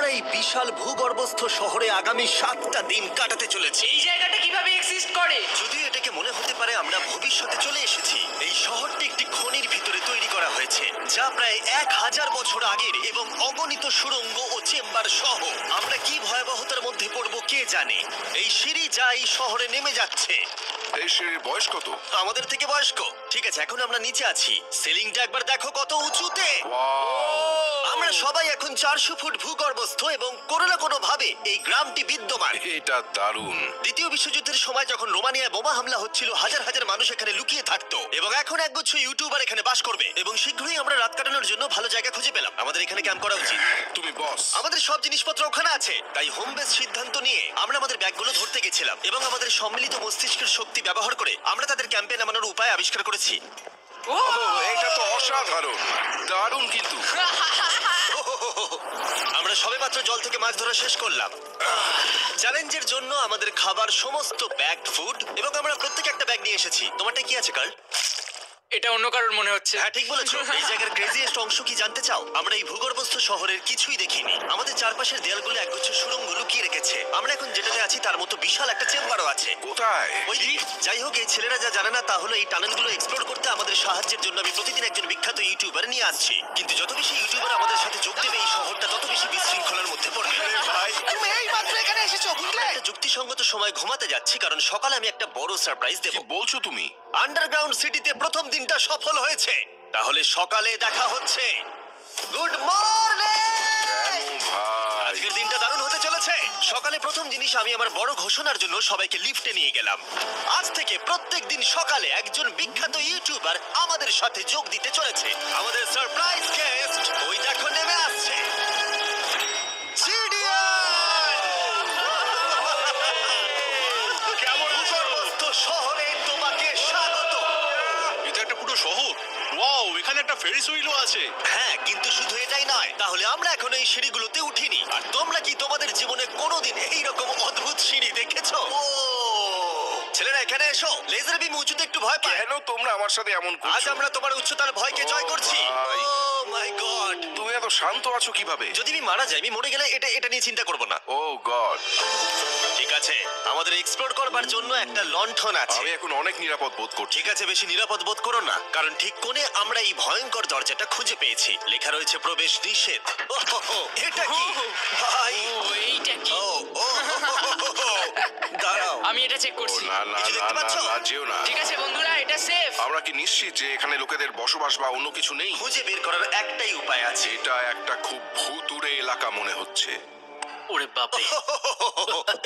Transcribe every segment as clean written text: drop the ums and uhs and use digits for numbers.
আমরা এই বিশাল ভূগর্ভস্থ শহরে আগামী 7টা দিন কাটাতে চলেছি। এই জায়গাটা কিভাবে এক্সিস্ট করে? যদিও এটাকে মনে হতে পারে আমরা ভবিষ্যতে চলে এসেছি, এই শহরটি একটি খনির ভিতরে তৈরি করা হয়েছে যা প্রায় 1000 বছর আগের এবং অগণিত সুড়ঙ্গ ও চেম্বার সহ। আমরা কি ভয়াবহতার মধ্যে পড়বো কে জানে। এই সিঁড়ি যা এই শহরে নেমে যাচ্ছে এই সিঁড়ির বয়স কত? আমাদের থেকে বয়স্ক। ঠিক আছে, এখন আমরা নিচে আছি। সিলিংটা একবার দেখো কত উঁচুতে। আমরা সবাই এখন 400 ফুট ভূগর্ভস্থ এবং কোনো না কোনো ভাবে এই গ্রামটি বিদ্যমান। এটা দারুণ। দ্বিতীয় বিশ্বযুদ্ধের সময় যখন রোমানিয়ায় বোমা হামলা হচ্ছিল, হাজার হাজার মানুষ এখানে লুকিয়ে থাকতো এবং এখন একগুচ্ছ ইউটিউবার এখানে বাস করবে। এবং শীঘ্রই আমরা রাত কাটানোর জন্য ভালো জায়গা খুঁজে পেলাম। আমাদের এখানে ক্যাম্প করা উচিত। তুমি বস। আমাদের সব জিনিসপত্র ওখানে আছে, তাই হোম বেস সিদ্ধান্ত নিয়ে আমরা আমাদের ব্যাগগুলো ধরতে গেছিলাম এবং আমাদের সম্মিলিত মস্তিষ্কের শক্তি ব্যবহার করে আমরা তাদের ক্যাম্পে নামানোর উপায় আবিষ্কার করেছি। ও এটা তো অসাধারণ। দারুণ কিন্তু। আমরা সবেমাত্র জল থেকে মাছ ধরা শেষ করলাম। চ্যালেঞ্জের জন্য আমাদের খাবার সমস্ত ব্যাগড ফুড এবং আমরা প্রত্যেকে একটা ব্যাগ নিয়ে এসেছি। তোমারটা কি আছে কার্ল? এটা অন্য কারোর মনে হচ্ছে। হ্যাঁ, ঠিক বলেছো। এই জায়গার ক্রেজিয়েস্ট অংশ কি জানতে চাও? আমরা এই ভূগর্ভস্থ শহরের কিছুই দেখিনি। আমাদের চারপাশের দেয়ালগুলো একগুচ্ছ সুড়ঙ্গ লুকিয়ে রেখেছে। আমরা এখন যেটাতে আছি তার মতো বিশাল একটা চেম্বারও আছে। কোথায়? ওই দিক। যাই হোক, এই ছেলেরা যা জানে না তা হলো এই টানেলগুলো এক্সপ্লোর করতে আমাদের সাহায্যের জন্য আমি প্রতিদিন একজন বিখ্যাত ইউটিউবার নিয়ে আসছি। কিন্তু যত বেশি ইউটিউবার আমাদের সাথে যোগ দেবে, এই শহরটা তত বেশি বিশৃঙ্খলার মধ্যে পড়বে। ভাই, তুমি এই মাত্র এখানে এসেছো, বুঝলে? একটা যুক্তিসঙ্গত সময় ঘুমাতে যাচ্ছি কারণ সকালে আমি একটা বড় সারপ্রাইজ দেব। কি বলছো তুমি? আন্ডারগ্রাউন্ড সিটিতে প্রথম দিনটা সফল হয়েছে। তাহলে সকালে দেখা হচ্ছে। Good morning! কেন ভাই? আজকের দিনটা দারুণ হতে চলেছে। সকালে প্রথম জিনিস, আমি আমার বড় ঘোষণার জন্য সবাইকে লিফটে নিয়ে গেলাম। আজ থেকে প্রত্যেক দিন সকালে একজন বিখ্যাত ইউটিউবার আমাদের সাথে যোগ দিতে চলেছে। আমাদের সারপ্রাইজ গেস্ট ওই দেখো নেমে আসছে। কেমন ভূগর্ভস্থ শহরে তোমাকে স্বাগত। এটা একটা পুরো শহর। ওয়াও, এখানে একটা ফেরিস হুইলও আছে। হ্যাঁ, কিন্তু শুধু এটাই নয়। তাহলে আমরা এখন এই সিঁড়িগুলোতে উঠিনি। আর তোমরা কি তোমাদের জীবনে কোনোদিন এইরকম অদ্ভুত সিঁড়ি দেখেছো? ছেলেরা এখানে এসো। লেজার বিম উঁচুতে একটু ভয় পায়। কেন তোমরা আমার সাথে এমন আজ করছো? আমরা তোমার উচ্চতার ভয়কে জয় করছি। ভাই। ও মাই গড! তুমি এত শান্ত আছো কিভাবে? যদি আমি মারা যাই, আমি মরে গেলে এটা নিয়ে চিন্তা করব না। ও গড। ঠিক আছে, আমাদের এক্সপ্লোর করবার জন্য একটা লণ্ঠন আছে। আমি এখন অনেক নিরাপদ বোধ করছি। ঠিক আছে, বেশি নিরাপদ বোধ করো না, কারণ ঠিক কোণে আমরা এই ভয়ঙ্কর দরজাটা খুঁজে পেয়েছি। লেখা রয়েছে প্রবেশ নিষেধ। ওহ, এটা কি ভাই? ও এইটা কি? ও ও দাঁড়াও, আমি এটা চেক ও করছি। না না কিছু না দেখতে না পাচ্ছো? না, যেও না। ঠিক আছে বন্ধুরা, এটা সেফ। আমরা কি নিশ্চিত যে এখানে লোকেদের বসবাস বা অন্য কিছু নেই? খুঁজে বের করার একটাই উপায় আছে। এটা একটা খুব ভুতুড়ে এলাকা মনে হচ্ছে। ওরে বাপরে।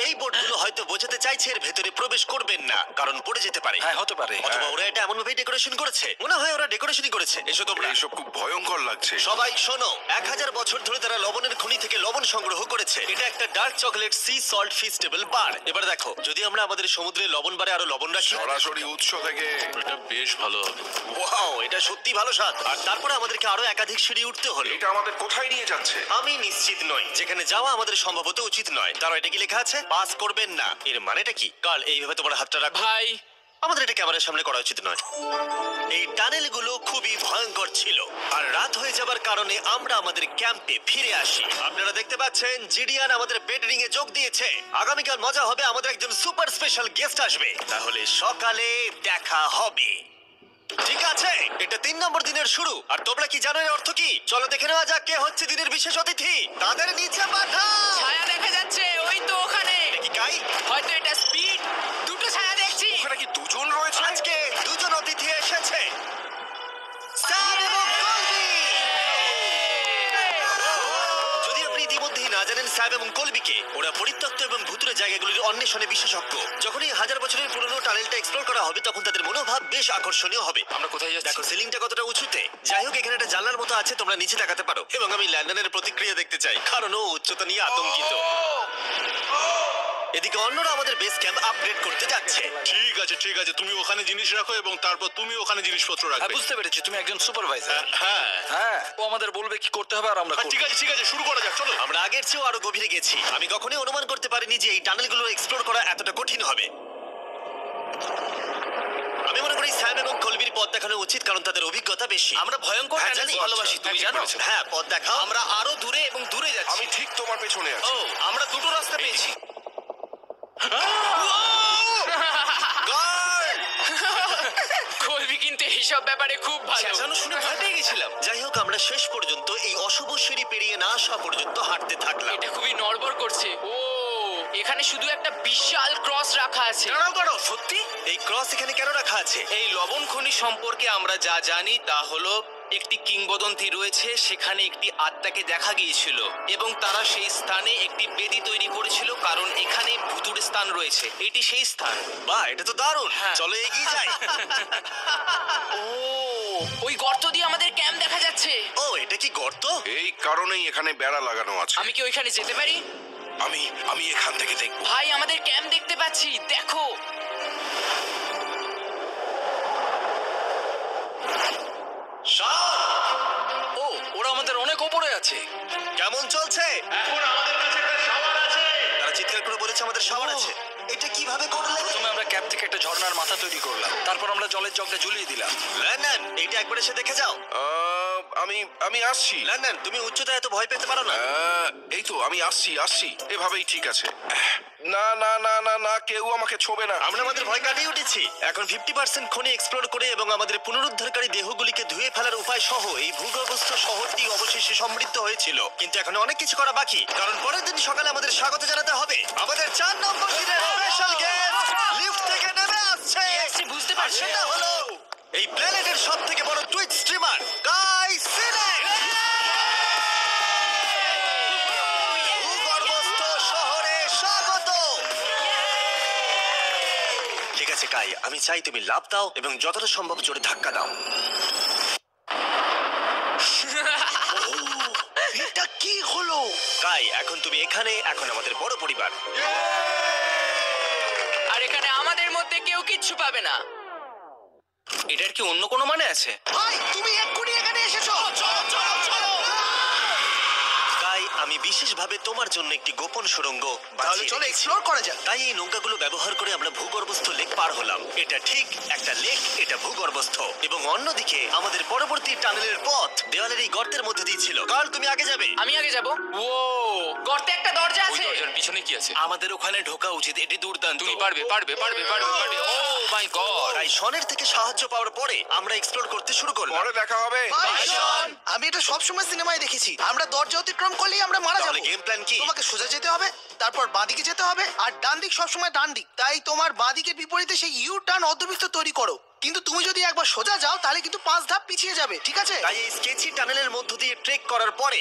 এই বোর্ডগুলো হয়তো বোঝাতে চাইছে এর ভেতরে প্রবেশ করবেন না, কারণ পড়ে যেতে পারে। হ্যাঁ, হতে পারে। অথবা ওরা এটা এমন ভাবে ডেকোরেশন করেছে, মনে হয় ওরা ডেকোরেশনই করেছে। এসো তোমরা। এইসব খুব ভয়ঙ্কর লাগছে। সবাই শোনো, 1000 বছর ধরে তারা লবণের খনি থেকে লবণ সংগ্রহ করেছে। এটা একটা dark chocolate sea salt Feastables bar. এবার দেখো, যদি আমরা আমাদের সমুদ্রে লবণ বারে আরো লবণ রাখি। সরাসরি উৎস থেকে। এটা বেশ ভালো হবে। ওয়াও, এটা সত্যি ভালো স্বাদ। আর তারপরে আমাদেরকে আরো একাধিক সিঁড়ি উঠতে হলো। এটা আমাদের কোথায় নিয়ে যাচ্ছে? আমি নিশ্চিত নই। যেখানে যাওয়া আমাদের সম্ভবত উচিত নয়। তারা এটা কি লেখা আছে? পাস করবেন না। এর মানেটা কি? কাল এইভাবে তোমার হাতটা রাখো। ভাই, আমাদের এটা ক্যামেরার সামনে করা উচিত নয়। এই টানেলগুলো খুবই ভয়ঙ্কর ছিল আর রাত হয়ে যাবার কারণে আমরা আমাদের ক্যাম্পে ফিরে আসি। আপনারা দেখতে পাচ্ছেন জিডিয়ান আমাদের বেডরিং এ যোগ দিয়েছে। আগামীকাল মজা হবে, আমাদের একজন সুপার স্পেশাল গেস্ট আসবে। তাহলে সকালে দেখা হবে। ঠিক আছে, এটা 3 নম্বর দিনের শুরু। আর তোমরা কি জানো এর অর্থ কি? চলো দেখে নেওয়া যাক কে হচ্ছে দিনের বিশেষ অতিথি। তাদের নিচে পাঠাও। ছায়া দেখা যাচ্ছে ওই তো ওখানে। এটা কি কাই? হয়তো এটা স্পিড। দুটো ছায়া দেখছি। ওখানে কি দুজন রয়েছে? আজকে দুজন অতিথি এসেছে, স্যার এবং কলবি। যদি আপনি ইতিমধ্যেই না জানেন স্যাব এবং কলবিকে, ওরা পরিত্যক্ত এবং ভুতুরে জায়গাগুলির অন্বেষণে বিশেষজ্ঞ। যখন এই 1000 বছরের পুরনো টানেলটা এক্সপ্লোর করা হবে, তখন তাদের মনোভাব বেশ আকর্ষণীয় হবে। আমরা কোথায় যাচ্ছি? দেখো সিলিংটা কতটা উঁচুতে। যাই হোক, এখানে একটা জানলার মতো আছে, তোমরা নিচে তাকাতে পারো। এবং আমি ল্যান্ডনের প্রতিক্রিয়া দেখতে চাই, কারণ ও উচ্চতা নিয়ে আতঙ্কিত। এদিকে অন্যরা আমাদের বেস ক্যাম্প আপগ্রেড করতে যাচ্ছে। ঠিক আছে ঠিক আছে, তুমি ওখানে জিনিস রাখো এবং তারপর তুমি ওখানে জিনিসপত্র হ্যাঁ, রাখবে। বুঝতে পেরেছি, তুমি একজন সুপারভাইজার। হ্যাঁ হ্যাঁ, ও আমাদের বলবে কি করতে হবে আর আমরা করব। ঠিক আছে, শুরু করা যাক, চলো। আমরা আগের চেয়েও আরো গভীরে গেছি। আমি কখনোই অনুমান করতে পারিনি যে এই টানেলগুলো এক্সপ্লোর করা এতটা কঠিন হবে। আমি মনে করি স্যাম এবং কলবির পথ দেখানো উচিত কারণ তাদের অভিজ্ঞতা বেশি। আমরা ভয়ঙ্কর হ্যাঁ, টানেল জানি। ভালোবাসি, তুমি হ্যাঁ, জানো? ঠিক বলেছো। হ্যাঁ, পথ দেখাও। আমরা আরো দূরে এবং দূরে যাচ্ছি। আমি ঠিক তোমার পেছনে ও, আছি। আমরা দুটো রাস্তা পেয়েছি। Guard! কলবি কিন্তু এইসব ব্যাপারে খুব ভালো। চেঁচানো শুনে ভয় পেয়ে গেছিলাম। যাই হোক, আমরা শেষ পর্যন্ত এই অশুভ সিঁড়ি পেরিয়ে না আসা পর্যন্ত হাঁটতে থাকলাম। এটা খুবই নড়বড় করছে। ও, এখানে শুধু একটা বিশাল ক্রস রাখা আছে। দাঁড়াও, সত্যি? এই ক্রস এখানে কেন রাখা আছে? এই লবণ খনি সম্পর্কে আমরা যা জানি তা হলো একটি কিংবদন্তি রয়েছে, সেখানে একটি আত্মাকে দেখা গিয়েছিল এবং তারা সেই স্থানে একটি বেদি তৈরি করেছিল কারণ এখানে ভুতুড় স্থান রয়েছে। এটি সেই স্থান। বাহ, এটা তো দারুণ। হ্যাঁ। চলো এগিয়ে যাই। ও, ওই গর্ত দিয়ে আমাদের ক্যাম্প দেখা যাচ্ছে। ও, এটা কি গর্ত? এই কারণেই এখানে বেড়া লাগানো আছে। আমি কি ওইখানে যেতে পারি? আমি এখান থেকে দেখব। ভাই, আমাদের ক্যাম্প দেখতে পাচ্ছি, দেখো। ও, ওরা আমাদের অনেক ওপরে আছে। কেমন চলছে? তারা চিৎকার করে বলেছে আমাদের শাওয়ার আছে। এটা কিভাবে করলে? প্রথমে আমরা ক্যাপ থেকে একটা ঝর্ণার মাথা তৈরি করলাম, তারপর আমরা জলের জগটা ঝুলিয়ে দিলাম। লন্ডন, এইটা একবার এসে দেখে যাও। আমি আসছি। লন্ডন, তুমি উচ্চতায় এত ভয় পেতে পারো না। এই তো আমি আসছি। এভাবেই ঠিক আছে। না না না না না, কেউ আমাকে ছোবে না। আমরা আমাদের ভয় কাটিয়ে উঠেছি। এখন 50% খনি এক্সপ্লোর করে এবং আমাদের পুনরুদ্ধারকারী দেহগুলিকে ধুয়ে ফেলার উপায় সহ এই ভূগর্ভস্থ শহরটি অবশেষে সমৃদ্ধ হয়েছিল। কিন্তু এখন অনেক কিছু করা বাকি, কারণ পরের দিন সকালে আমাদের স্বাগত জানাতে হবে আমাদের 4 নম্বর দিনের স্পেশাল গেস্ট লিফট থেকে নেমে আসছে। আসছে, বুঝতে আর পারছি। সেটা হলো এই প্ল্যানেটের সবথেকে বড় টুইট স্ট্রিমার গাই সিলেক্ট। ভূগর্ভস্থ শহরে স্বাগত। ঠিক আছে কাই, আমি চাই তুমি লাফ দাও এবং যতটা সম্ভব জোরে ধাক্কা দাও। এটা কি হলো? কাই, এখন তুমি এখানে, এখন আমাদের বড় পরিবার। আর এখানে আমাদের মধ্যে কেউ কিচ্ছু পাবে না। এটার কি অন্য কোনো মানে আছে? ভাই, তুমি এক্ষুনি এখানে এসেছো। কাই, আমি বিশেষভাবে তোমার জন্য একটি গোপন সুড়ঙ্গ বাছিয়ে রেখেছি। এক্সপ্লোর করা যাক। তাই এই নৌকাগুলো ব্যবহার করে আমরা ভূগর্ভস্থ লেক পার হলাম। এটা ঠিক একটা লেক, এটা ভূগর্ভস্থ। এবং অন্যদিকে আমাদের পরবর্তী টানেলের পথ দেওয়ালের এই গর্তের মধ্যে দিয়ে ছিল। কাল, তুমি আগে যাবে। আমি আগে যাব। ও, গর্তে একটা দরজা আছে। পিছনে কি আছে? আমাদের ওখানে ঢোকা উচিত, এটি দুর্দান্ত। তুমি পারবে। ও মাই গড। তাই শনের থেকে সাহায্য পাওয়ার পরে আমরা এক্সপ্লোর করতে শুরু করলাম। পরে দেখা হবে। আমি এটা সবসময় সিনেমায় দেখেছি। আমরা দরজা অতিক্রম করলেই আমরা মারা তাহলে যাবো। গেম প্ল্যান কি? তোমাকে সোজা যেতে হবে, তারপর বাঁদিকে যেতে হবে, আর ডান দিক সবসময় ডান দিক। তাই তোমার বাঁদিকের বিপরীতে সেই ইউ টার্ন অর্ধবৃত্ত তৈরি করো। কিন্তু তুমি যদি একবার সোজা যাও তাহলে কিন্তু 5 ধাপ পিছিয়ে যাবে, ঠিক আছে? তাই এই স্কেচি টানেলের মধ্য দিয়ে ট্রেক করার পরে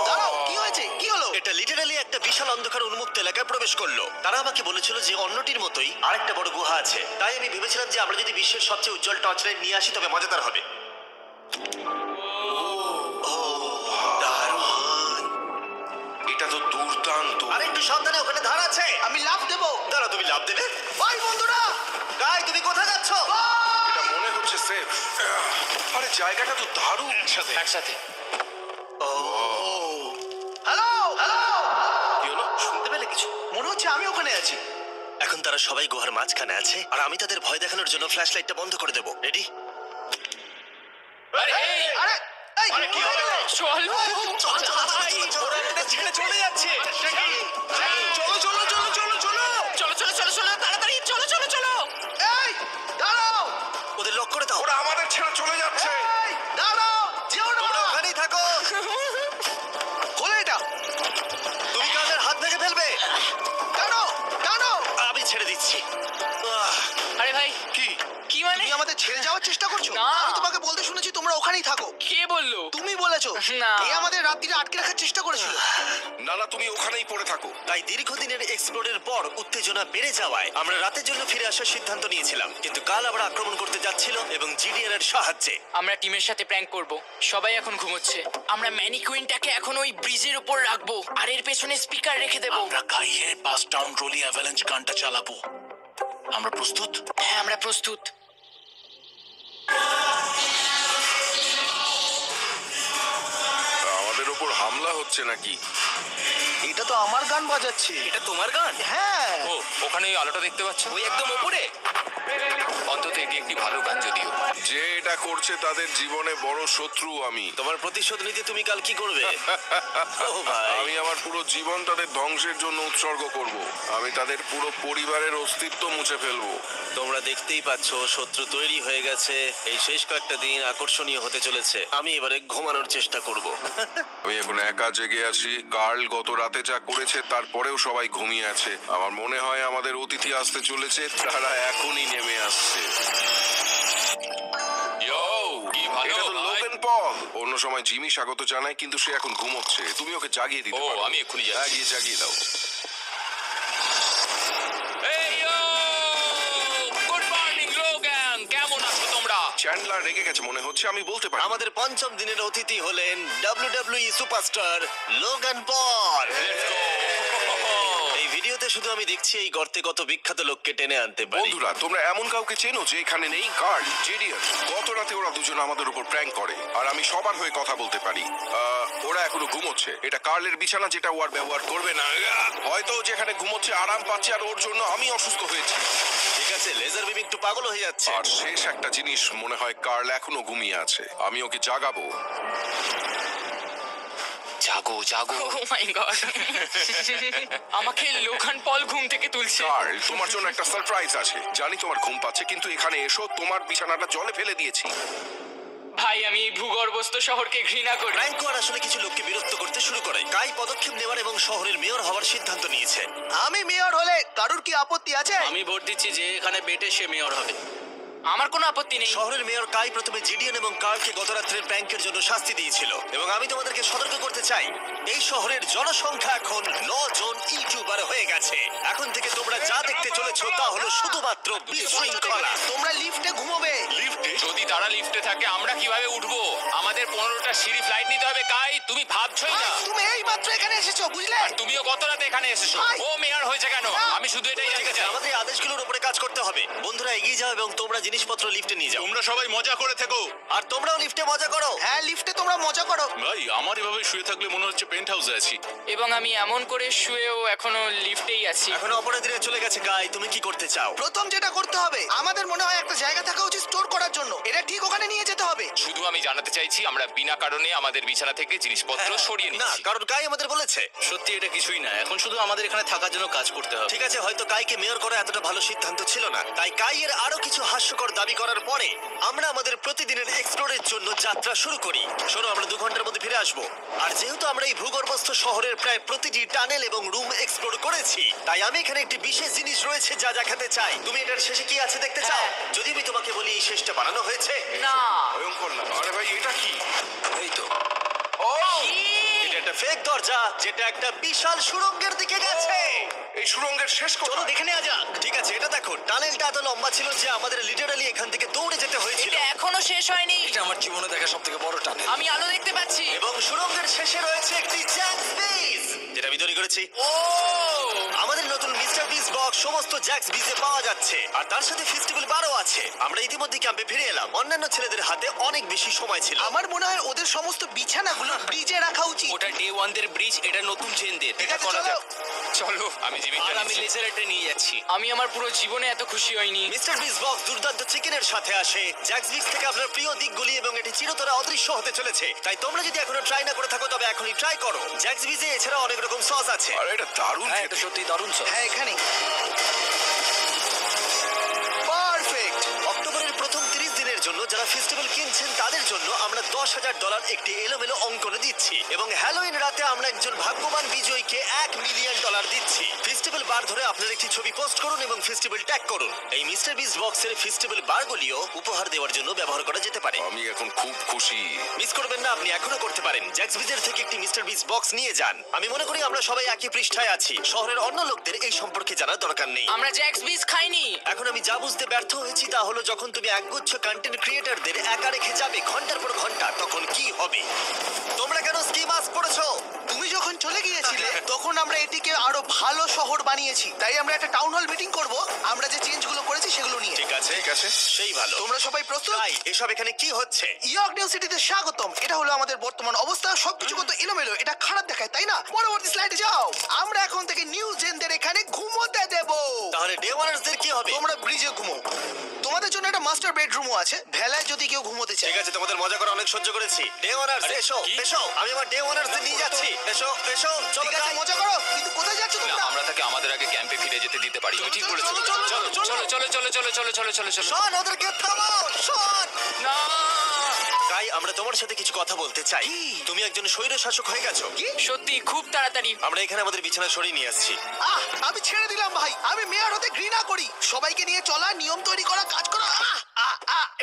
দাঁড়াও, কি হয়েছে? কি হলো? এটা লিটারালি একটা বিশাল অন্ধকার উন্মুক্ত এলাকায় প্রবেশ করলো। তারা আমাকে বলেছিল যে অন্যটির মতোই আরেকটা বড় গুহা আছে। তাই আমি ভেবেছিলাম যে আমরা যদি বিশ্বের সবচেয়ে উজ্জ্বল টর্চ লাইট নিয়ে আসি তবে মজাদার হবে। এটা তো দুর্দান্ত। আর একটু সাবধানে, ওখানে ধার আছে। আমি লাফ দেবো। দাঁড়া, তুমি লাভ দেবে? বাই বন্ধুরা। গাই, তুমি কোথায় যাচ্ছ? এটা মনে হচ্ছে সেফ। আরে জায়গাটা তো দারুণ। একসাথে। হ্যালো হ্যালো, কি হলো? শুনতে পেলে কিছু? মনে হচ্ছে আমি ওখানে আছি। এখন তারা সবাই গুহার মাঝখানে আছে আর আমি তাদের ভয় দেখানোর জন্য ফ্ল্যাশ লাইটটা বন্ধ করে দেবো। রেডি? আরে এই কি হলো? চলো। ওরা আমাদের ছেড়ে চলে যাচ্ছে। চলো, তাড়াতাড়ি চলো। এই দাঁড়াও, ওদের লক করে দাও। ওরা আমাদের ছেড়ে চলে যাচ্ছে। এই দাঁড়াও, যেও না। তোমরা ওখানেই থাকো। খোলো এটা। তুমি কাদের হাত ভেঙে ফেলবে। টানো টানো। আমি ছেড়ে দিচ্ছি। আরে ভাই, কি? কি মানে? তুমি আমাদের ছেড়ে যাওয়ার চেষ্টা করছো? না। আমি তোমাকে বলতে শুনেছি তোমরা ওখানেই থাকো। কে বললো? তুমি বলেছো। না। এ আমাদের রাত্রিরে আটকে রাখার চেষ্টা করেছিল। না না, তুমি ওখানেই পড়ে থাকো। তাই দীর্ঘদিনের এক্সপ্লোরের পর উত্তেজনা বেড়ে যাওয়ায় আমরা রাতের জন্য ফিরে আসার সিদ্ধান্ত নিয়েছিলাম। কিন্তু কাল আবার আক্রমণ করতে যাচ্ছিল এবং জিডিআর এর সাহায্যে। আমরা টিমের সাথে প্র্যাঙ্ক করব। সবাই এখন ঘুমোচ্ছে। আমরা ম্যানিকুইনটাকে এখন ওই ব্রিজের উপর রাখবো আর এর পেছনে স্পিকার রেখে দেবো। আমরা কাইয়ের পাস টাউন রোলি অ্যাভালাঞ্চ গানটা চালাবো। আমরা প্রস্তুত? হ্যাঁ, আমরা প্রস্তুত। আমাদের ওপর হামলা হচ্ছে নাকি? এটা তো আমার গান বাজাচ্ছে। এটা তোমার গান? হ্যাঁ। ও ওখানে ওই আলোটা দেখতে পাচ্ছ? ওই একদম ওপরে। অন্তত এটি একটি ভালো গান যদিও। যে এটা করছে তাদের জীবনে বড় শত্রু আমি। তোমার প্রতিশোধ নিতে তুমি কাল কি করবে? ও ভাই, আমি আমার পুরো জীবন তাদের ধ্বংসের জন্য উৎসর্গ করব। আমি তাদের পুরো পরিবারের অস্তিত্ব মুছে ফেলবো। তোমরা দেখতেই পাচ্ছ শত্রু তৈরি হয়ে গেছে। এই শেষ কয়েকটা দিন আকর্ষণীয় হতে চলেছে। আমি এবারে ঘুমানোর চেষ্টা করব। আমি এখন একা জেগে আছি। কার্ল গত রাতে যা করেছে তারপরেও সবাই ঘুমিয়ে আছে। আমার মনে হয় আমাদের অতিথি আসতে চলেছে, তারা এখনই নেমে আসছে। ইয়ো, কি ভালো এটা তো ভাই। Logan Paul. অন্য সময় জিমি স্বাগত জানায়, কিন্তু সে এখন ঘুমোচ্ছে। তুমি ওকে জাগিয়ে দিতে ও, পারো। আমি এক্ষুনি যাচ্ছি। হ্যাঁ, গিয়ে জাগিয়ে দাও। এই ইয়ো! গুড মর্নিং লোগান, কেমন আছো তোমরা? চ্যান্ডলার রেগে গেছে মনে হচ্ছে, আমি বলতে পারি। আমাদের পঞ্চম দিনের অতিথি হলেন WWE superstar Logan Paul. Let's go! এই ভিডিওতে শুধু আমি দেখছি এই গর্তে কত বিখ্যাত লোককে টেনে আনতে পারি। বন্ধুরা, তোমরা এমন কাউকে চেনো যে এখানে নেই? কার্ল, জেডিয়ান। গত রাতে ওরা দুজন আমাদের উপর প্র্যাঙ্ক করে, আর আমি সবার হয়ে কথা বলতে পারি। ওরা এখনো ঘুমোচ্ছে। এটা কার্লের বিছানা, যেটা ও আর ব্যবহার করবে না। হয়তো ও যেখানে ঘুমোচ্ছে আরাম পাচ্ছে, আর ওর জন্য আমি অসুস্থ হয়েছি। ঠিক আছে, লেজার বিম একটু পাগল হয়ে যাচ্ছে। আর শেষ একটা জিনিস, মনে হয় কার্ল এখনো ঘুমিয়ে আছে। আমি ওকে জাগাবো। জাগো জাগো। ও মাই গড, আমাকে লোখান পল ঘুম থেকে তুলছে। কার্ল, তোমার জন্য একটা সারপ্রাইজ আছে। জানি তোমার ঘুম পাচ্ছে, কিন্তু এখানে এসো, তোমার বিছানাটা জলে ফেলে দিয়েছি। ভাই, আমি এই ভূগর্ভস্থ শহরকে ঘৃণা করি। ফ্র্যাঙ্কো আর আসলে কিছু লোককে বিরক্ত করতে শুরু করে। কাই পদক্ষেপ নেওয়ার এবং শহরের মেয়র হওয়ার সিদ্ধান্ত নিয়েছে। আমি মেয়র হলে কারুর কি আপত্তি আছে? আমি ভোট দিচ্ছি যে এখানে বেটে সে মেয়র হবে। আমার কোনো আপত্তি নেই। শহরের মেয়র কাই প্রথমে জিডিএন এবং কার্লকে গত রাত্রের প্র্যাঙ্কের জন্য শাস্তি দিয়েছিল, এবং আমি তোমাদেরকে সতর্ক করতে চাই, এই শহরের জনসংখ্যা এখন 9 জন ইউটিউবার হয়ে গেছে। এখন থেকে তোমরা যা দেখতে চলেছো তা হলো শুধুমাত্র বিশৃঙ্খলা। তোমরা লিফটে ঘুমোবে। যদি তারা লিফটে থাকে আমরা কিভাবে উঠবো? আমাদের 15টা সিঁড়ি ফ্লাইট নিতে হবে। কাই, তুমি ভাবছোই না। তুমি এই মাত্র এখানে এসেছো, বুঝলে? তুমিও গত রাতে এখানে এসেছো। ভাই! ও মেয়র হয়েছে কেন? আমি শুধু এটাই ঠিক জানতে আছে, চাই। আমাদের এই আদেশগুলোর উপরে কাজ করতে হবে। বন্ধুরা, এগিয়ে যাও এবং তোমরা জিনিসপত্র লিফটে নিয়ে যাও। তোমরা সবাই মজা করে থেকো। আর তোমরাও লিফটে মজা করো। হ্যাঁ, লিফটে তোমরা মজা করো। ভাই, আমার এভাবে শুয়ে থাকলে মনে হচ্ছে পেন্ট হাউসে আছি। এবং আমি এমন করে শুয়েও এখনো লিফটেই আছি। এখন অপরাধীরা চলে গেছে। কাই, তুমি কি করতে চাও? প্রথম যেটা করতে হবে, আমাদের মনে হয় একটা জায়গা থাকা উচিত স্টোর করার জন্য। এটা ঠিক ওখানে নিয়ে যেতে হবে। শুধু আমি জানাতে চাইছি আমরা বিনা কারণে আমাদের বিছানা থেকে জিনিসপত্র সরিয়ে না, নিচ্ছি। কারণ কাই আমাদের বলেছে। সত্যি এটা কিছুই না, এখন শুধু আমাদের এখানে থাকার জন্য কাজ করতে হবে। ঠিক আছে, হয়তো কাইকে মেয়র করা এতটা ভালো সিদ্ধান্ত ছিল না। তাই কাইয়ের আরো কিছু হাস্যকর দাবি করার পরে আমরা আমাদের প্রতিদিনের এক্সপ্লোরের জন্য যাত্রা শুরু করি। শোনো, আমরা 2 ঘন্টার মধ্যে ফিরে আসবো। আর যেহেতু আমরা এই ভূগর্ভস্থ শহরের প্রায় প্রতিটি টানেল এবং রুম এক্সপ্লোর করেছি, তাই আমি এখানে একটি বিশেষ জিনিস রয়েছে যা দেখাতে চাই। তুমি এটার শেষে কি আছে দেখতে চাও? যদি আমি তোমাকে বলি এই শেষটা বানানো হয়েছে। না, ভয়ঙ্কর না? আরে ভাই, এটা কি? এই তো। এটা একটা ফেক দরজা, যেটা একটা বিশাল সুড়ঙ্গের দিকে গেছে। এই সুড়ঙ্গের শেষ চলো কোথায়? দেখে নেওয়া যাক। ঠিক আছে, এটা দেখো, টানেলটা এত লম্বা ছিল যে আমাদের লিটারালি এখান থেকে দৌড়ে যেতে হয়েছিল। এটা এখনো শেষ হয়নি। এটা আমার জীবনে দেখা সবথেকে বড় টানেল। আমি আলো দেখতে পাচ্ছি। এবং সুড়ঙ্গের শেষে রয়েছে একটি জ্যাক্স বিজ, যেটা আমি তৈরি করেছি। ও, আমাদের নতুন মিস্টার বিজ বক্স সমস্ত জ্যাক্স বিজে পাওয়া যাচ্ছে, আর তার সাথে ফেস্টিভ্যাল বারও আছে। আমরা ইতিমধ্যে ক্যাম্পে ফিরে এলাম। অন্যান্য ছেলেদের হাতে অনেক বেশি সময় ছিল। আমার মনে হয় ওদের সমস্ত বিছানাগুলো ব্রিজে রাখা উচিত। ওটা ডে 1 দের ব্রিজ, এটা নতুন জেনদের। ঠিক এটা আছে, করা চলো। যাক। চলো, আমি জীবিত আর আমি লেজারটা নিয়ে যাচ্ছি। আমি আমার পুরো জীবনে এত খুশি হইনি। মিস্টার বিজ বক্স দুর্দান্ত চিকেনের সাথে আসে, জ্যাক্স বিজ থেকে আপনার প্রিয় দিকগুলি, এবং এটি চিরতরে অদৃশ্য হতে চলেছে। তাই তোমরা যদি এখনো ট্রাই না করে থাকো তবে এখনই ট্রাই করো। জ্যাক্স বিজে এছাড়া অনেক রকম সস আছে। আরে এটা দারুণ হ্যাঁ, খেতে। এটা সত্যি দারুণ সব। হ্যাঁ, এখানে পারফেক্ট। অক্টোবরের প্রথম 30 দিনের জন্য যারা ফেস্টিভ্যাল কিনছেন তাদের জন্য আমরা $10,000 একটি এলোমেলো অঙ্কনে দিচ্ছি, এবং হ্যালোইন রাতে আমরা একজন ভাগ্যবান বিজয়ীকে $1 মিলিয়ন দিচ্ছি। ফেস্টিভ্যাল বার ধরে আপনার একটি ছবি পোস্ট করুন এবং ফেস্টিভ্যাল ট্যাগ করুন। এই মিস্টার বিজ বক্সের ফেস্টিভ্যাল বারগুলিও উপহার দেওয়ার জন্য ব্যবহার করা যেতে পারে। আমি এখন খুব খুশি। মিস করবেন না, আপনি এখনো করতে পারেন। জ্যাক্স বিজের থেকে একটি মিস্টার বিজ বক্স নিয়ে যান। আমি মনে করি আমরা সবাই একই পৃষ্ঠায় আছি। শহরের অন্য লোকদের এই সম্পর্কে জানার দরকার নেই। আমরা জ্যাক্স বিজ খাইনি। এখন আমি যা বুঝতে ব্যর্থ হয়েছি তা হলো, যখন তুমি একগুচ্ছ কন্টেন্ট ক্রিয়েটরদের একা রেখে যাবে ঘন্টার পর ঘন্টা, তখন কি হবে? তোমরা কেন স্কি মাস্ক পড়েছো? তুমি যখন চলে গিয়েছিলে তখন আমরা এটিকে আরো ভালো শহর বানিয়েছি, তাই আমরা একটা টাউন হল মিটিং করব আমরা যে চেঞ্জগুলো করেছি সেগুলো নিয়ে। ঠিক আছে ঠিক আছে। সেই ভালো। তোমরা সবাই প্রস্তুত? তাই এসব এখানে কি হচ্ছে? ইয়র্ক নিউ সিটিতে স্বাগতম। এটা হলো আমাদের বর্তমান অবস্থা। সবকিছু কত এলোমেলো, এটা খারাপ দেখায় তাই না? পরবর্তী স্লাইডে যাও। আমরা এখন থেকে নিউ জেনদের এখানে ঘুমোতে দেব। তাহলে ডে ওয়ানার্সদের কি হবে? তোমরা ব্রিজে ঘুমো। তোমাদের জন্য একটা মাস্টার বেডরুমও আছে, ভেলায় যদি কেউ ঘুমোতে চায়। ঠিক আছে, তোমাদের মজা করে অনেক সহ্য করেছি। ডে ওয়ানার্স এসো এসো, আমি আমার ডে ওয়ানার্সদের নিয়ে যাচ্ছি। এসো এসো, চলো ঠিক আছে, যাই। মজা করো, কিন্তু কোথায় যাচ্ছ তোমরা? আমরা তাকে আমাদের আগে ক্যাম্পে ফিরে যেতে দিতে পারি। তুমি ঠিক বলেছো। চলো, চলো, চলো, চলো। চলো চলো চলো চলো চলো চলো চলো চলো। শোন, ওদেরকে থামাও, শোন। না তাই আমরা তোমার সাথে কিছু কথা বলতে চাই। তুমি একজন স্বৈর শাসক হয়ে গেছো। সত্যি খুব তাড়াতাড়ি। আমরা এখানে আমাদের বিছানা সরিয়ে নিয়ে আসছি। আমি ছেড়ে দিলাম ভাই। আমি মেয়র হতে ঘৃণা করি। সবাইকে নিয়ে চলা, নিয়ম তৈরি করা, কাজ করা।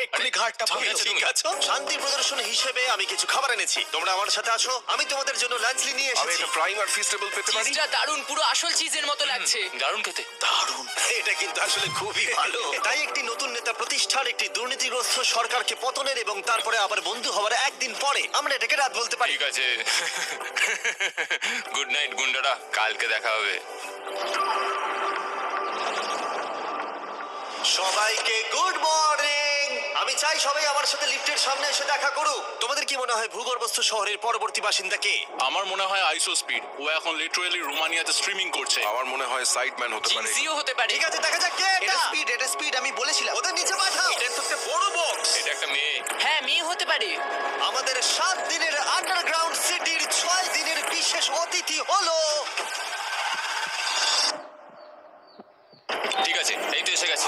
এক্ষুনি ঘাটটা ভাঙিয়ে ঠিক আছো। শান্তি প্রদর্শন হিসেবে আমি কিছু খাবার এনেছি। তোমরা আমার সাথে আছো। আমি তোমাদের জন্য লাঞ্চলি নিয়ে আমি এসেছি। একটা প্রাইম আর ফিস্টেবল পেতে পারি? চিজটা দারুণ, পুরো আসল চিজের মতো লাগছে। দারুণ খেতে। দারুণ। এটা কিন্তু আসলে খুবই ভালো। তাই একটি নতুন নেতা প্রতিষ্ঠার, একটি দুর্নীতিগ্রস্ত সরকারকে পতনের এবং তারপরে আবার বন্ধু হওয়ার একদিন পরে আমরা এটাকে রাত বলতে পারি। ঠিক আছে। গুড নাইট গুন্ডারা, কালকে দেখা হবে। সবাইকে গুড মর্নিং। আমি চাই সবাই আমার সাথে লিফটের সামনে এসে দেখা করুক। তোমাদের কি মনে হয় ভূগর্ভস্থ শহরের পরবর্তী বাসিন্দা কে? আমার মনে হয় আইসো স্পিড। ও এখন লিটারালি রোমানিয়াতে স্ট্রিমিং করছে। আমার মনে হয় সাইডম্যান হতে পারে। জিনসিও হতে পারে। ঠিক আছে, দেখা যাক কে এটা এটা। স্পিড, এটা স্পিড, আমি বলেছিলাম। ওদের নিচে পাঠাও। এটা তো একটা বড় বক্স। এটা একটা মেয়ে। হ্যাঁ, মেয়ে হতে পারে। আমাদের 7 দিনের আন্ডারগ্রাউন্ড সিটির 6 দিনের বিশেষ অতিথি হলো ঠিক আছে, এই তো এসে গেছে।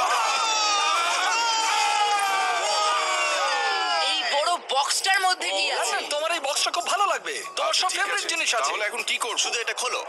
এই বড় বক্সটার মধ্যে কি আছে? তোমার এই বক্সটা খুব ভালো লাগবে। তোমার সব আচ্ছা, ঠিক ফেভারিট আছে। জিনিস আছে। তাহলে এখন কি করব? শুধু এটা খোলো।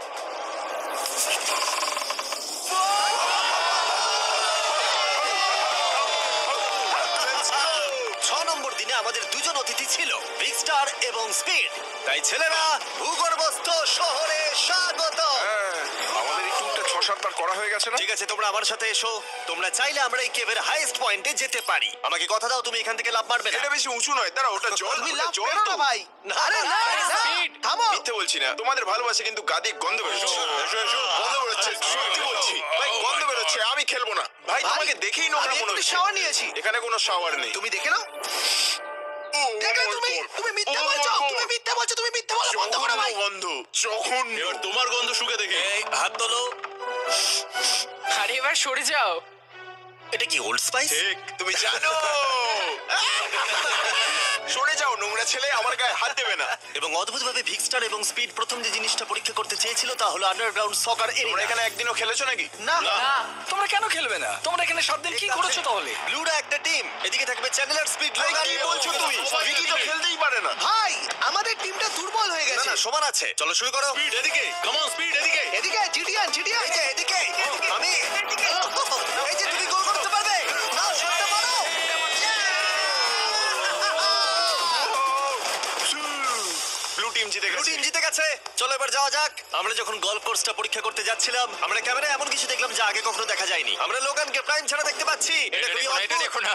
ছ নম্বর দিনে আমাদের দুজন অতিথি ছিল, বিগ স্টার এবং স্পিড। তাই ছেলেরা, ভূগর্ভস্থ শহরে স্বাগত। হ্যাঁ, আমাদের এই ট্যুরটা 6-7 বার করা হয়ে গেছে না? ঠিক আছে, তোমরা আমার সাথে এসো। তোমরা চাইলে আমরা এই কেভের হাইয়েস্ট পয়েন্টে যেতে পারি। আমাকে কথা দাও, তুমি এখান থেকে লাফ মারবে না। এটা বেশি উঁচু নয়। দাঁড়া, ওটা জল। তুমি ওটা লাভ জল করো তো। না ভাই। আরে না, না, থামো। মিথ্যে বলছি না, তোমাদের ভালোবাসে কিন্তু গাদি গন্ধ বেরোচ্ছে। গন্ধ বেরোচ্ছে, সত্যি বলছি ভাই, গন্ধ বেরোচ্ছে। আমি খেলবো না ভাই, তোমাকে দেখেই নোংরা আমি মনে একটু হচ্ছে। শাওয়ার নিয়েছি। এখানে কোনো শাওয়ার নেই। তুমি দেখে নাও। দেখলে তুমি, তুমি মিথ্যা বলছো, তুমি মিথ্যা বলছো, তুমি মিথ্যা বলা বন্ধ করো ভাই। গন্ধ যখন এবার তোমার গন্ধ শুকে দেখে। হাত তোলো। আরে এবার সরে যাও। এটা কি ওল্ড স্পাইস? ঠিক, তুমি জানো। সরে যাও নোংরা ছেলে, আমার গায়ে হাত দেবে না। এবং অদ্ভুতভাবে ভিক্সটার এবং স্পিড প্রথম যে জিনিসটা পরীক্ষা করতে চেয়েছিল তা হলো আন্ডারগ্রাউন্ড সকার তোমরা এরিয়া। এখানে একদিনও খেলেছো নাকি? না, তোমরা কেন খেলবে না? তোমরা এখানে 7 দিন কি করেছো তাহলে? ব্লুরা একটা টিম, এদিকে থাকবে চ্যানেলার, স্পিড, ভাই, লোগান। কি বলছো তুমি? ভিকি তো খেলতেই পারে না। ভাই আমাদের টিমটা দুর্বল হয়ে না গেছে। না, সমান আছে। চলো শুরু করো। স্পিড এদিকে, কাম অন স্পিড এদিকে। এদিকে জিডিয়ান, জিডিয়ান। এই যে এদিকে, আমি এই যে তুমি গোল করতে পারবে না, শুনতে পারো। ব্লু টিম জিতে ব্লু গেছে। টিম জিতে গেছে। চলো এবার যাওয়া যাক। আমরা যখন গলফ কোর্সটা পরীক্ষা করতে যাচ্ছিলাম, আমরা ক্যামেরায় এমন কিছু দেখলাম যা আগে কখনো দেখা যায়নি। আমরা লোগানকে প্রাইম ছাড়া দেখতে পাচ্ছি। এটা খুবই দেখো না, এটা অদ্ভুত। দেখো না।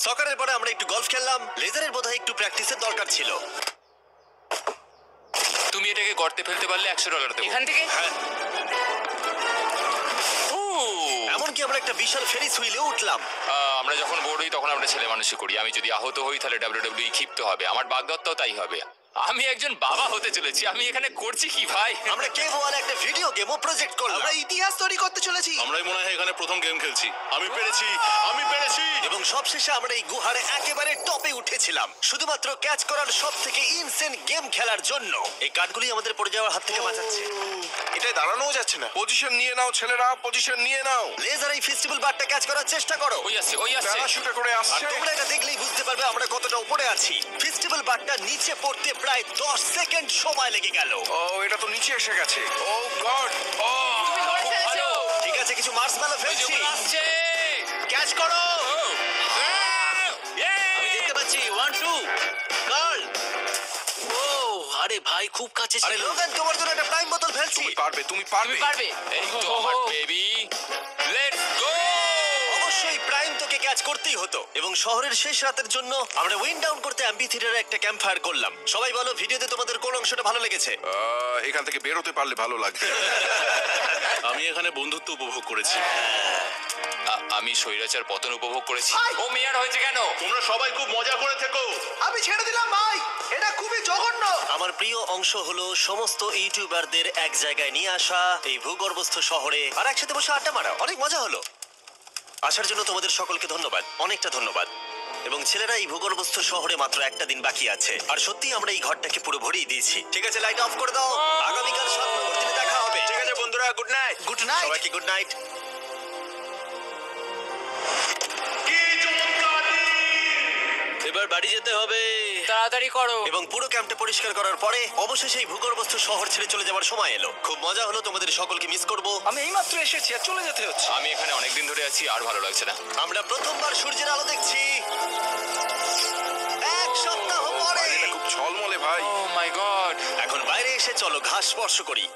সকারের পরে আমরা একটু গলফ খেললাম। লেজারের বোধহয় একটু প্র্যাকটিসের দরকার ছিল। তুমি এটাকে গর্তে ফেলতে পারলে $100 দেবো। এখান থেকে ও, এমনকি আমরা একটা বিশাল ফেরিস হুইলে উঠলাম। আমরা যখন বোর হই তখন আমরা ছেলে মানুষই করি। আমি যদি আহত হই তাহলে WWE ক্ষিপ্ত হবে। আমার বাগদত্তাও তাই হবে। আমি একজন বাবা হতে চলেছি। আমি এখানে করছি কি ভাই? আমরা কেভ ওয়ালে একটা ভিডিও গেমও প্রজেক্ট করলাম। আমরা ইতিহাস তৈরি করতে চলেছি। আমরাই মনে হয় এখানে প্রথম গেম খেলছি। আমি পেরেছি, আমি পেরেছি। এবং সবশেষে আমরা এই গুহার একেবারে টপে উঠেছিলাম, শুধুমাত্র ক্যাচ করার সব থেকে ইনসেন গেম খেলার জন্য। এই কাঠগুলি আমাদের পড়ে যাওয়ার হাত থেকে বাঁচাচ্ছে। এটা দাঁড়ানোও যাচ্ছে না। পজিশন নিয়ে নাও ছেলেরা, পজিশন নিয়ে নাও। লেজার এই ফেস্টিভ্যাল বারটা ক্যাচ করার চেষ্টা করো। ওই আসছে, ওই আসছে। প্যারাশুটে করে আর আসছে। তোমরা এটা দেখলেই বুঝতে পারবে আমরা কতটা উপরে আছি। ফেস্টিভ্যাল বারটা নিচে পড়তে প্রায় 10 সেকেন্ড সময় লেগে গেল। ও, এটা তো নিচে এসে গেছে। ও গড। ও, তুমি ধরে খুব ফেলেছো। ভালো। ঠিক আছে, কিছু মার্শম্যালো ওই যে ফেলছি। ওগুলো আসছে। ক্যাচ করো। ও, আমি দেখতে পাচ্ছি 1 2 গার্ল। ও আরে ভাই খুব কাছে আরে ছিল। লোগান, তোমার জন্য একটা প্রাইম বোতল ফেলছি। তুমি পারবে, তুমি পারবে। তুমি পারবে। এই তো আমার বেবি। Let's go. অবশ্যই প্রাইম তোকে ক্যাচ করতেই হতো। এবং শহরের শেষ রাতের জন্য আমরা উইন্ড ডাউন করতে অ্যাম্পি থিয়েটারে একটা ক্যাম্প ফায়ার করলাম। সবাই বলো, ভিডিওতে তোমাদের কোন অংশটা ভালো লেগেছে? এখান থেকে বেরোতে পারলে ভালো লাগবে। আমি এখানে বন্ধুত্ব উপভোগ করেছি। আমি স্বৈরাচার পতন উপভোগ করেছি। ও মেয়ার হয়েছে কেন? তোমরা সবাই খুব মজা করে থেকো। আমি ছেড়ে দিলাম ভাই, এটা খুবই জঘন্য। আমার প্রিয় অংশ হলো সমস্ত ইউটিউবারদের এক জায়গায় নিয়ে আসা এই ভূগর্ভস্থ শহরে আর একসাথে বসে আড্ডা মারা। অনেক মজা হলো। আসার জন্য তোমাদের সকলকে ধন্যবাদ, অনেকটা ধন্যবাদ। এবং ছেলেরা, এই ভূগর্ভস্থ শহরে মাত্র একটা দিন বাকি আছে আর সত্যি আমরা এই ঘরটাকে পুরো ভরিয়ে দিয়েছি। ঠিক আছে, লাইট অফ করে দাও। আগামীকাল 7 নম্বর দিনে দেখা হবে। ঠিক আছে বন্ধুরা, গুড নাইট। Good night. সবাইকে গুড নাইট। এবার বাড়ি যেতে হবে। তাড়াতাড়ি করো। এবং পুরো ক্যাম্পটা পরিষ্কার করার পরে অবশেষে এই ভূগর্ভস্থ শহর ছেড়ে চলে যাওয়ার সময় এলো। খুব মজা হলো, তোমাদের সকলকে মিস করব। আমি এইমাত্র এসেছি আর চলে যেতে হচ্ছে। আমি এখানে অনেকদিন ধরে আছি আর ভালো লাগছে না। আমরা প্রথমবার সূর্যের আলো দেখছি 1 সপ্তাহ পরে। এটা খুব ঝলমলে ভাই। ও মাই গড। এখন বাইরে এসে চলো ঘাস স্পর্শ করি।